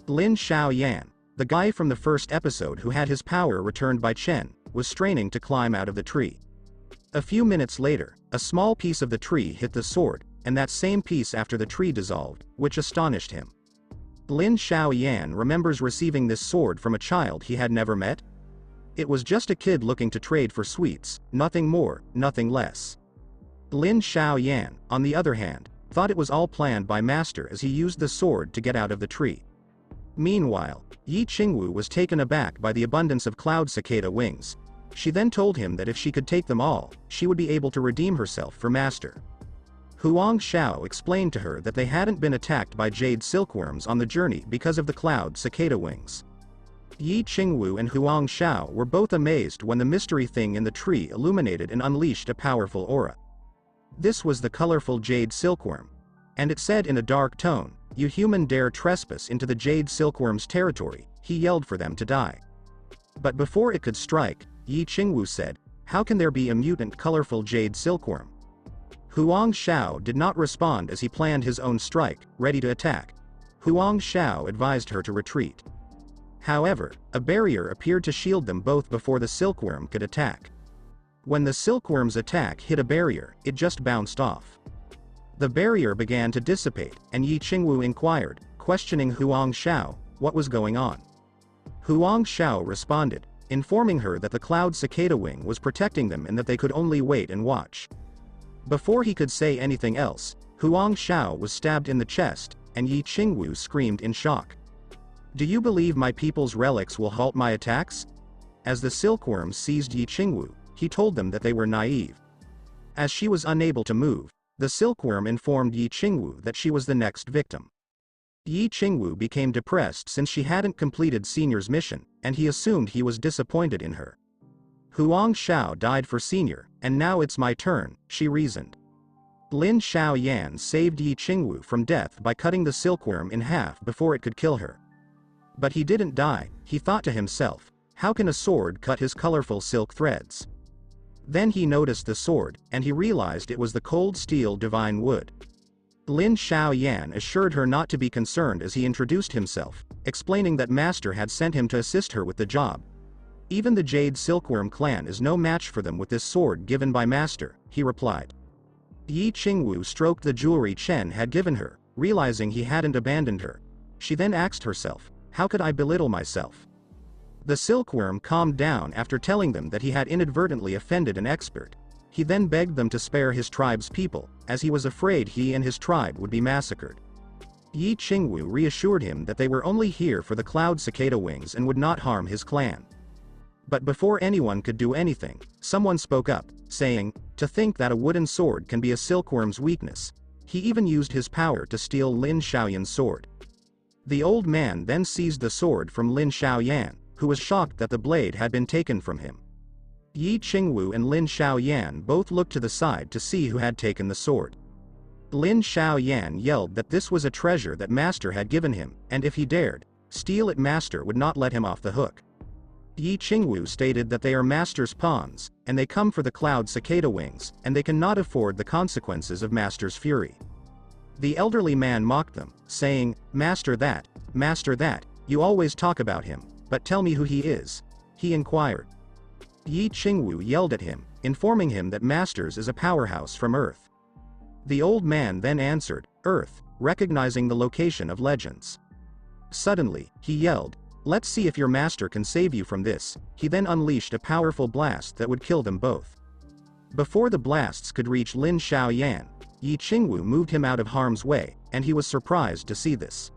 A: Lin Xiaoyan, the guy from the first episode who had his power returned by Chen, was straining to climb out of the tree. A few minutes later, a small piece of the tree hit the sword, and that same peace after the tree dissolved, which astonished him. Lin Xiaoyan remembers receiving this sword from a child he had never met. It was just a kid looking to trade for sweets, nothing more, nothing less. Lin Xiaoyan, on the other hand, thought it was all planned by Master as he used the sword to get out of the tree. Meanwhile, Yi Qingwu was taken aback by the abundance of cloud cicada wings. She then told him that if she could take them all, she would be able to redeem herself for Master. Huang Xiao explained to her that they hadn't been attacked by jade silkworms on the journey because of the cloud cicada wings. Yi Qingwu and Huang Xiao were both amazed when the mystery thing in the tree illuminated and unleashed a powerful aura. This was the colorful jade silkworm. And it said in a dark tone, "You human dare trespass into the jade silkworm's territory," he yelled for them to die. But before it could strike, Yi Qingwu said, "How can there be a mutant colorful jade silkworm?" Huang Xiao did not respond as he planned his own strike, ready to attack. Huang Xiao advised her to retreat. However, a barrier appeared to shield them both before the silkworm could attack. When the silkworm's attack hit a barrier, it just bounced off. The barrier began to dissipate, and Yi Qingwu inquired, questioning Huang Xiao, what was going on. Huang Xiao responded, informing her that the cloud cicada wing was protecting them and that they could only wait and watch. Before he could say anything else, Huang Xiao was stabbed in the chest, and Yi Qingwu screamed in shock. "Do you believe my people's relics will halt my attacks?" As the silkworm seized Yi Qingwu, he told them that they were naive. As she was unable to move, the silkworm informed Yi Qingwu that she was the next victim. Yi Qingwu became depressed since she hadn't completed Senior's mission, and he assumed he was disappointed in her. Huang Xiao died for Senior, and now it's my turn, she reasoned. Lin Xiaoyan saved Yi Qingwu from death by cutting the silkworm in half before it could kill her. But he didn't die, he thought to himself, how can a sword cut his colorful silk threads? Then he noticed the sword, and he realized it was the cold steel divine wood. Lin Xiaoyan assured her not to be concerned as he introduced himself, explaining that Master had sent him to assist her with the job. Even the Jade Silkworm clan is no match for them with this sword given by Master, he replied. Yi Qingwu stroked the jewelry Chen had given her, realizing he hadn't abandoned her. She then asked herself, how could I belittle myself? The silkworm calmed down after telling them that he had inadvertently offended an expert. He then begged them to spare his tribe's people, as he was afraid he and his tribe would be massacred. Yi Qingwu reassured him that they were only here for the cloud cicada wings and would not harm his clan. But before anyone could do anything, someone spoke up, saying, to think that a wooden sword can be a silkworm's weakness. He even used his power to steal Lin Xiaoyan's sword. The old man then seized the sword from Lin Xiaoyan, who was shocked that the blade had been taken from him. Yi Qingwu and Lin Xiaoyan both looked to the side to see who had taken the sword. Lin Xiaoyan yelled that this was a treasure that Master had given him, and if he dared steal it, Master would not let him off the hook. Yi Qingwu stated that they are Master's pawns, and they come for the cloud cicada wings, and they cannot afford the consequences of Master's fury. The elderly man mocked them, saying, Master that, you always talk about him, but tell me who he is, he inquired. Yi Qingwu yelled at him, informing him that Master's is a powerhouse from Earth. The old man then answered, Earth, recognizing the location of legends. Suddenly, he yelled, let's see if your master can save you from this. He then unleashed a powerful blast that would kill them both. Before the blasts could reach Lin Xiaoyan, Yi Qingwu moved him out of harm's way, and he was surprised to see this.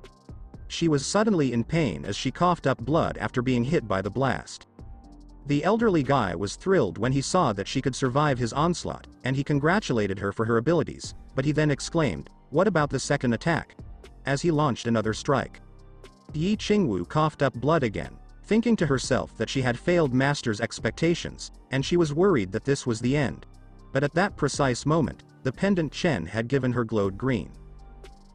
A: She was suddenly in pain as she coughed up blood after being hit by the blast. The elderly guy was thrilled when he saw that she could survive his onslaught, and he congratulated her for her abilities, but he then exclaimed, what about the second attack? As he launched another strike. Yi Qingwu coughed up blood again, thinking to herself that she had failed Master's expectations, and she was worried that this was the end. But at that precise moment, the pendant Chen had given her glowed green.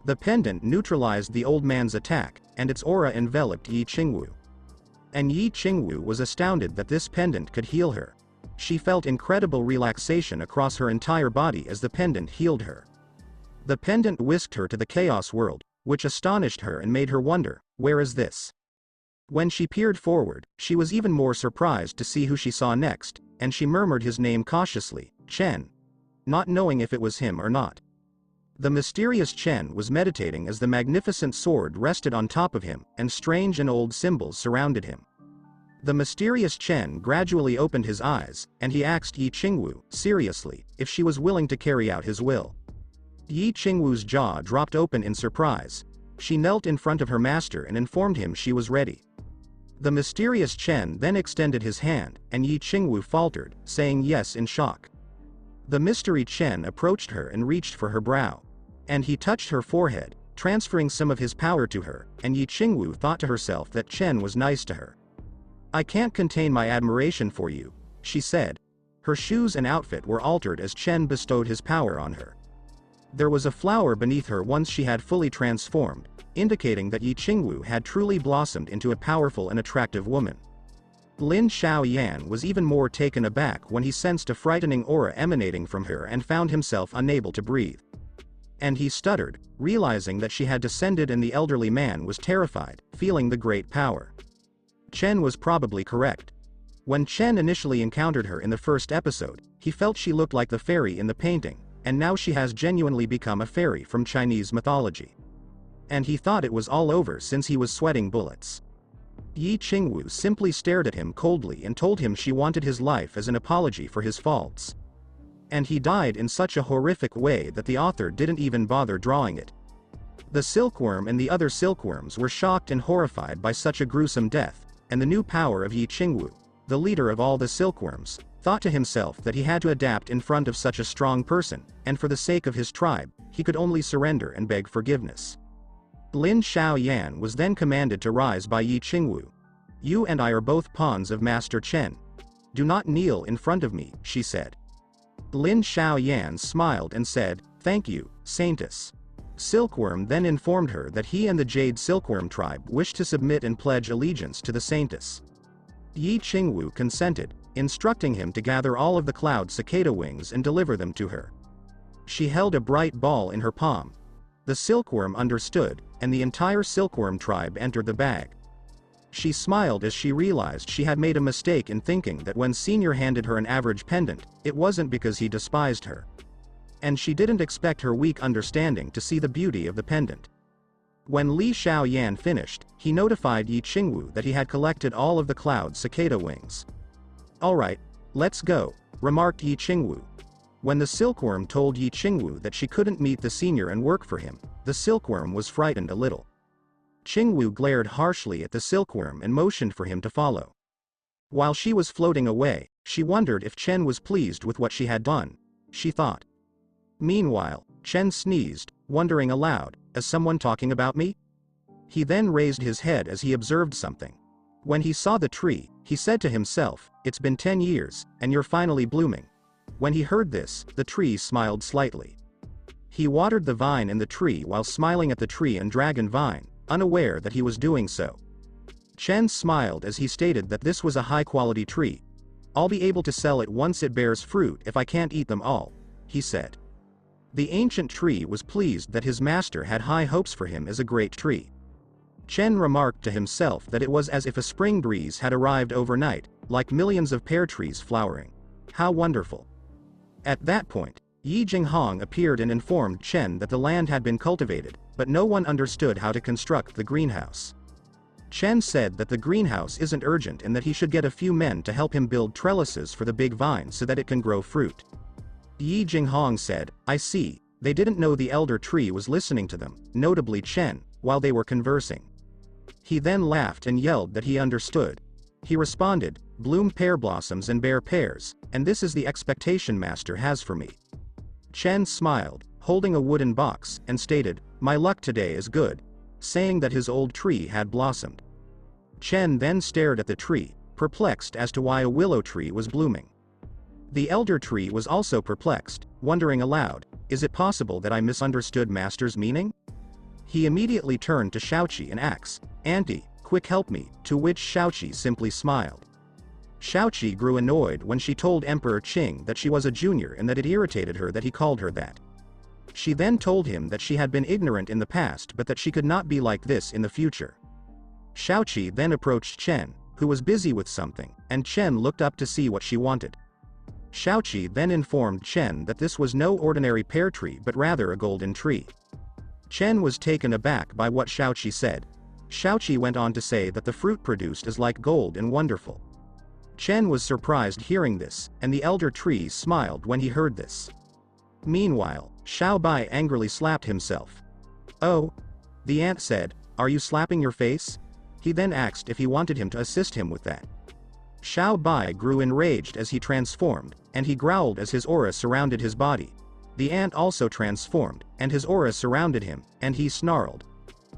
A: The pendant neutralized the old man's attack, and its aura enveloped Yi Qingwu. And Yi Qingwu was astounded that this pendant could heal her. She felt incredible relaxation across her entire body as the pendant healed her. The pendant whisked her to the chaos world, which astonished her and made her wonder, where is this? When she peered forward, she was even more surprised to see who she saw next, and she murmured his name cautiously, Chen, not knowing if it was him or not. The mysterious Chen was meditating as the magnificent sword rested on top of him, and strange and old symbols surrounded him. The mysterious Chen gradually opened his eyes, and he asked Yi Qingwu, seriously, if she was willing to carry out his will. Yi Qingwu's jaw dropped open in surprise. She knelt in front of her master and informed him she was ready. The mysterious Chen then extended his hand, and Yi Qingwu faltered, saying yes in shock. The mystery Chen approached her and reached for her brow. And he touched her forehead, transferring some of his power to her, and Yi Qingwu thought to herself that Chen was nice to her. "I can't contain my admiration for you," she said. Her shoes and outfit were altered as Chen bestowed his power on her. There was a flower beneath her once she had fully transformed, indicating that Yi Qingwu had truly blossomed into a powerful and attractive woman. Lin Xiaoyan was even more taken aback when he sensed a frightening aura emanating from her and found himself unable to breathe. And he stuttered, realizing that she had descended, and the elderly man was terrified, feeling the great power. Chen was probably correct. When Chen initially encountered her in the first episode, he felt she looked like the fairy in the painting, and now she has genuinely become a fairy from Chinese mythology. And he thought it was all over since he was sweating bullets. Yi Qingwu simply stared at him coldly and told him she wanted his life as an apology for his faults. And he died in such a horrific way that the author didn't even bother drawing it. The silkworm and the other silkworms were shocked and horrified by such a gruesome death, and the new power of Yi Qingwu, the leader of all the silkworms, thought to himself that he had to adapt in front of such a strong person, and for the sake of his tribe, he could only surrender and beg forgiveness. Lin Xiaoyan was then commanded to rise by Yi Qingwu. "You and I are both pawns of Master Chen. Do not kneel in front of me," she said. Lin Xiaoyan smiled and said, "Thank you, Saintess." Silkworm then informed her that he and the Jade Silkworm tribe wished to submit and pledge allegiance to the Saintess. Yi Qingwu consented, instructing him to gather all of the cloud cicada wings and deliver them to her. She held a bright ball in her palm. The silkworm understood, and the entire silkworm tribe entered the bag. She smiled as she realized she had made a mistake in thinking that when Senior handed her an average pendant, it wasn't because he despised her. And she didn't expect her weak understanding to see the beauty of the pendant. When Li Xiaoyan finished, he notified Yi Qingwu that he had collected all of the cloud cicada wings. "Alright, let's go," remarked Yi Qingwu. When the silkworm told Yi Qingwu that she couldn't meet the Senior and work for him, the silkworm was frightened a little. Qingwu glared harshly at the silkworm and motioned for him to follow. While she was floating away, she wondered if Chen was pleased with what she had done, she thought. Meanwhile, Chen sneezed, wondering aloud, "Is someone talking about me?" He then raised his head as he observed something. When he saw the tree, he said to himself, "It's been 10 years, and you're finally blooming." When he heard this, the tree smiled slightly. He watered the vine in the tree while smiling at the tree and dragon vine, unaware that he was doing so. Chen smiled as he stated that this was a high-quality tree. "I'll be able to sell it once it bears fruit if I can't eat them all," he said. The ancient tree was pleased that his master had high hopes for him as a great tree. Chen remarked to himself that it was as if a spring breeze had arrived overnight, like millions of pear trees flowering. How wonderful. At that point, Yi Jinghong appeared and informed Chen that the land had been cultivated, but no one understood how to construct the greenhouse. Chen said that the greenhouse isn't urgent and that he should get a few men to help him build trellises for the big vine so that it can grow fruit. Yi Jinghong said, "I see." They didn't know the elder tree was listening to them, notably Chen, while they were conversing. He then laughed and yelled that he understood. He responded, "Bloom pear blossoms and bear pears, and this is the expectation master has for me." Chen smiled, holding a wooden box, and stated, "My luck today is good," saying that his old tree had blossomed. Chen then stared at the tree, perplexed as to why a willow tree was blooming. The elder tree was also perplexed, wondering aloud, "Is it possible that I misunderstood Master's meaning?" He immediately turned to Shaoqi and asked, "Auntie, quick help me," to which Shaoqi simply smiled. Shaoqi grew annoyed when she told Emperor Qing that she was a junior and that it irritated her that he called her that. She then told him that she had been ignorant in the past but that she could not be like this in the future. Shaoqi then approached Chen, who was busy with something, and Chen looked up to see what she wanted. Shaoqi then informed Chen that this was no ordinary pear tree but rather a golden tree. Chen was taken aback by what Shaoqi said. Shaoqi went on to say that the fruit produced is like gold and wonderful. Chen was surprised hearing this, and the elder tree smiled when he heard this. Meanwhile, Xiao Bai angrily slapped himself. "Oh?" The ant said, "Are you slapping your face?" He then asked if he wanted him to assist him with that. Xiao Bai grew enraged as he transformed, and he growled as his aura surrounded his body. The ant also transformed, and his aura surrounded him, and he snarled.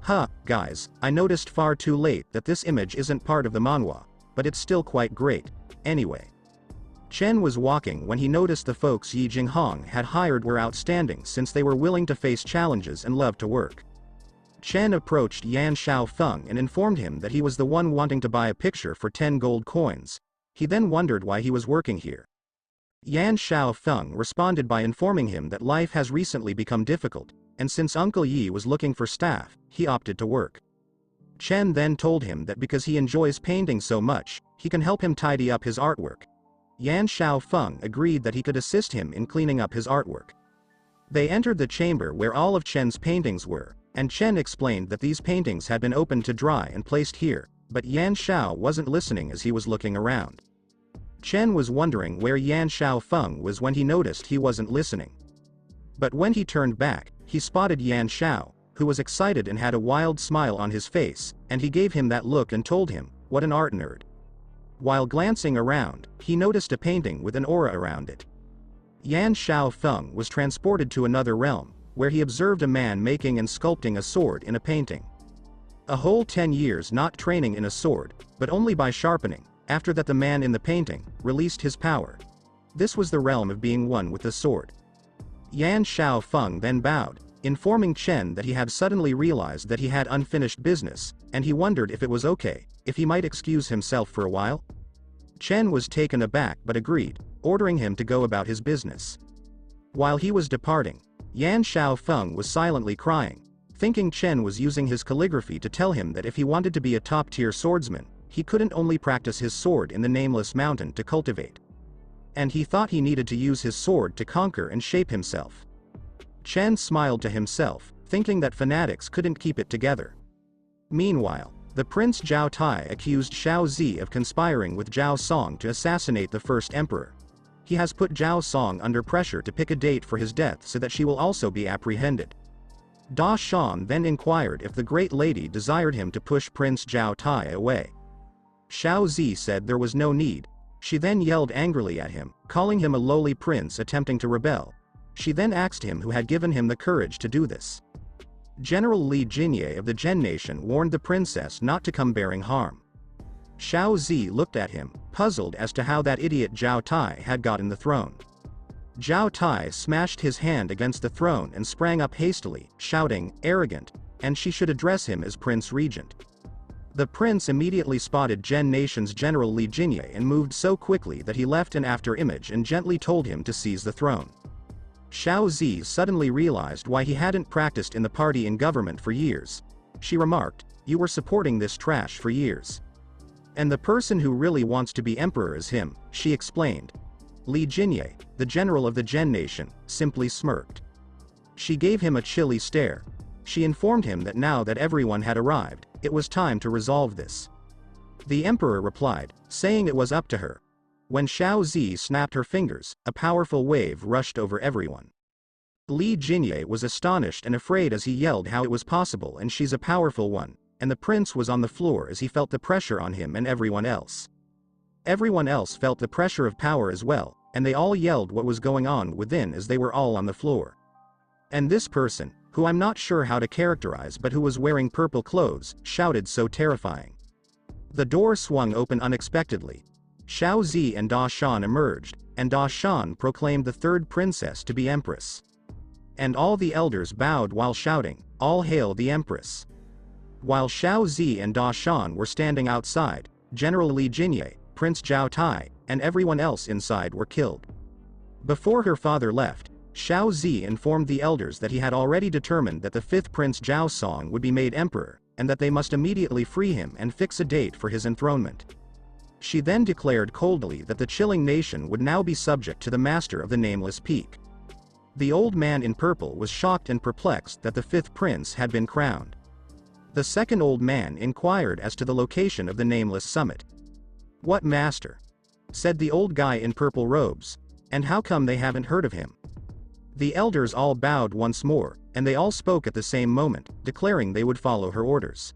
A: "Huh, guys, I noticed far too late that this image isn't part of the manhwa, but it's still quite great, anyway." Chen was walking when he noticed the folks Yi Jinghong had hired were outstanding since they were willing to face challenges and love to work. Chen approached Yan Xiaofeng and informed him that he was the one wanting to buy a picture for 10 gold coins. He then wondered why he was working here. Yan Xiaofeng responded by informing him that life has recently become difficult, and since Uncle Yi was looking for staff, he opted to work. Chen then told him that because he enjoys painting so much, he can help him tidy up his artwork. Yan Xiaofeng agreed that he could assist him in cleaning up his artwork. They entered the chamber where all of Chen's paintings were, and Chen explained that these paintings had been opened to dry and placed here, but Yan Xiao wasn't listening as he was looking around. Chen was wondering where Yan Xiaofeng was when he noticed he wasn't listening. But when he turned back, he spotted Yan Xiao, who was excited and had a wild smile on his face, and he gave him that look and told him, "What an art nerd." While glancing around, he noticed a painting with an aura around it. Yan Xiaofeng was transported to another realm, where he observed a man making and sculpting a sword in a painting. A whole 10 years not training in a sword, but only by sharpening. After that the man in the painting released his power. This was the realm of being one with the sword. Yan Xiaofeng then bowed, informing Chen that he had suddenly realized that he had unfinished business, and he wondered if it was okay, if he might excuse himself for a while. Chen was taken aback but agreed, ordering him to go about his business. While he was departing, Yan Xiaofeng was silently crying, thinking Chen was using his calligraphy to tell him that if he wanted to be a top-tier swordsman, he couldn't only practice his sword in the nameless mountain to cultivate. And he thought he needed to use his sword to conquer and shape himself. Chen smiled to himself, thinking that fanatics couldn't keep it together. Meanwhile, the Prince Zhao Tai accused Xiao Zi of conspiring with Zhao Song to assassinate the first emperor. He has put Zhao Song under pressure to pick a date for his death so that she will also be apprehended. Da Shan then inquired if the great lady desired him to push Prince Zhao Tai away. Xiao Zi said there was no need. She then yelled angrily at him, calling him a lowly prince attempting to rebel. She then asked him who had given him the courage to do this. General Li Jinye of the Zhen Nation warned the princess not to come bearing harm. Xiao Zi looked at him, puzzled as to how that idiot Zhao Tai had gotten the throne. Zhao Tai smashed his hand against the throne and sprang up hastily, shouting, "Arrogant," and she should address him as Prince Regent. The prince immediately spotted Zhen Nation's General Li Jinye and moved so quickly that he left an after image and gently told him to seize the throne. Xiao Zi suddenly realized why he hadn't practiced in the party in government for years. She remarked, "You were supporting this trash for years. And the person who really wants to be emperor is him," she explained. Li Jinye, the general of the Zhen Nation, simply smirked. She gave him a chilly stare. She informed him that now that everyone had arrived, it was time to resolve this. The emperor replied, saying it was up to her. When Xiao Zi snapped her fingers, a powerful wave rushed over everyone. Li Jinye was astonished and afraid as he yelled how it was possible and she's a powerful one, and the prince was on the floor as he felt the pressure on him and everyone else. Everyone else felt the pressure of power as well, and they all yelled what was going on within as they were all on the floor. And this person, who I'm not sure how to characterize but who was wearing purple clothes, shouted so terrifying. The door swung open unexpectedly. Xiao Zi and Da Shan emerged, and Da Shan proclaimed the third princess to be empress. And all the elders bowed while shouting, "All hail the empress." While Xiao Zi and Da Shan were standing outside, General Li Jinye, Prince Zhao Tai, and everyone else inside were killed. Before her father left, Xiao Zi informed the elders that he had already determined that the fifth Prince Zhao Song would be made emperor, and that they must immediately free him and fix a date for his enthronement. She then declared coldly that the chilling nation would now be subject to the master of the nameless peak. The old man in purple was shocked and perplexed that the fifth prince had been crowned. The second old man inquired as to the location of the nameless summit. "What master?" said the old guy in purple robes, "and how come they haven't heard of him?" The elders all bowed once more, and they all spoke at the same moment, declaring they would follow her orders.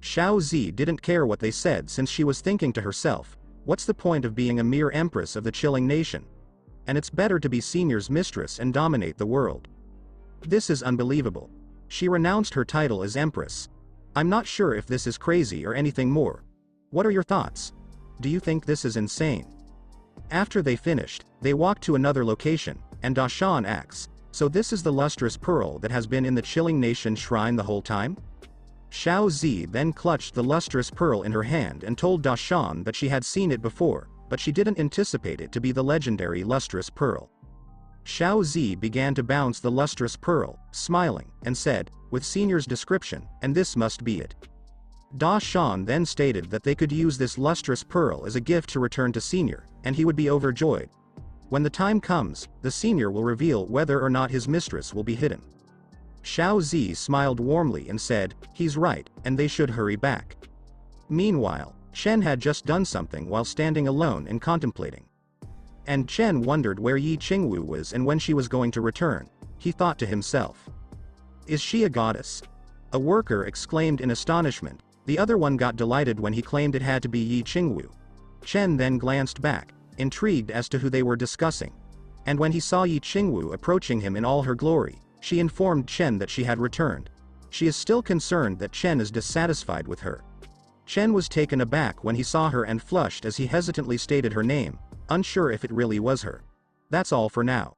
A: Xiao Zi didn't care what they said since she was thinking to herself, what's the point of being a mere empress of the chilling nation? And it's better to be senior's mistress and dominate the world. This is unbelievable. She renounced her title as empress. I'm not sure if this is crazy or anything more. What are your thoughts? Do you think this is insane? After they finished, they walked to another location, and Dashan asks, so this is the lustrous pearl that has been in the chilling nation shrine the whole time? Xiao Zi then clutched the lustrous pearl in her hand and told Dashan that she had seen it before, but she didn't anticipate it to be the legendary lustrous pearl. Xiao Zi began to bounce the lustrous pearl, smiling, and said, with senior's description, and this must be it. Da Shan then stated that they could use this lustrous pearl as a gift to return to senior, and he would be overjoyed. When the time comes, the senior will reveal whether or not his mistress will be hidden. Xiao Zi smiled warmly and said, he's right, and they should hurry back. Meanwhile, Chen had just done something while standing alone and contemplating. And Chen wondered where Yi Qingwu was and when she was going to return. He thought to himself. Is she a goddess? A worker exclaimed in astonishment. The other one got delighted when he claimed it had to be Yi Qingwu. Chen then glanced back, intrigued as to who they were discussing. And when he saw Yi Qingwu approaching him in all her glory, she informed Chen that she had returned. She is still concerned that Chen is dissatisfied with her. Chen was taken aback when he saw her and flushed as he hesitantly stated her name, unsure if it really was her. That's all for now.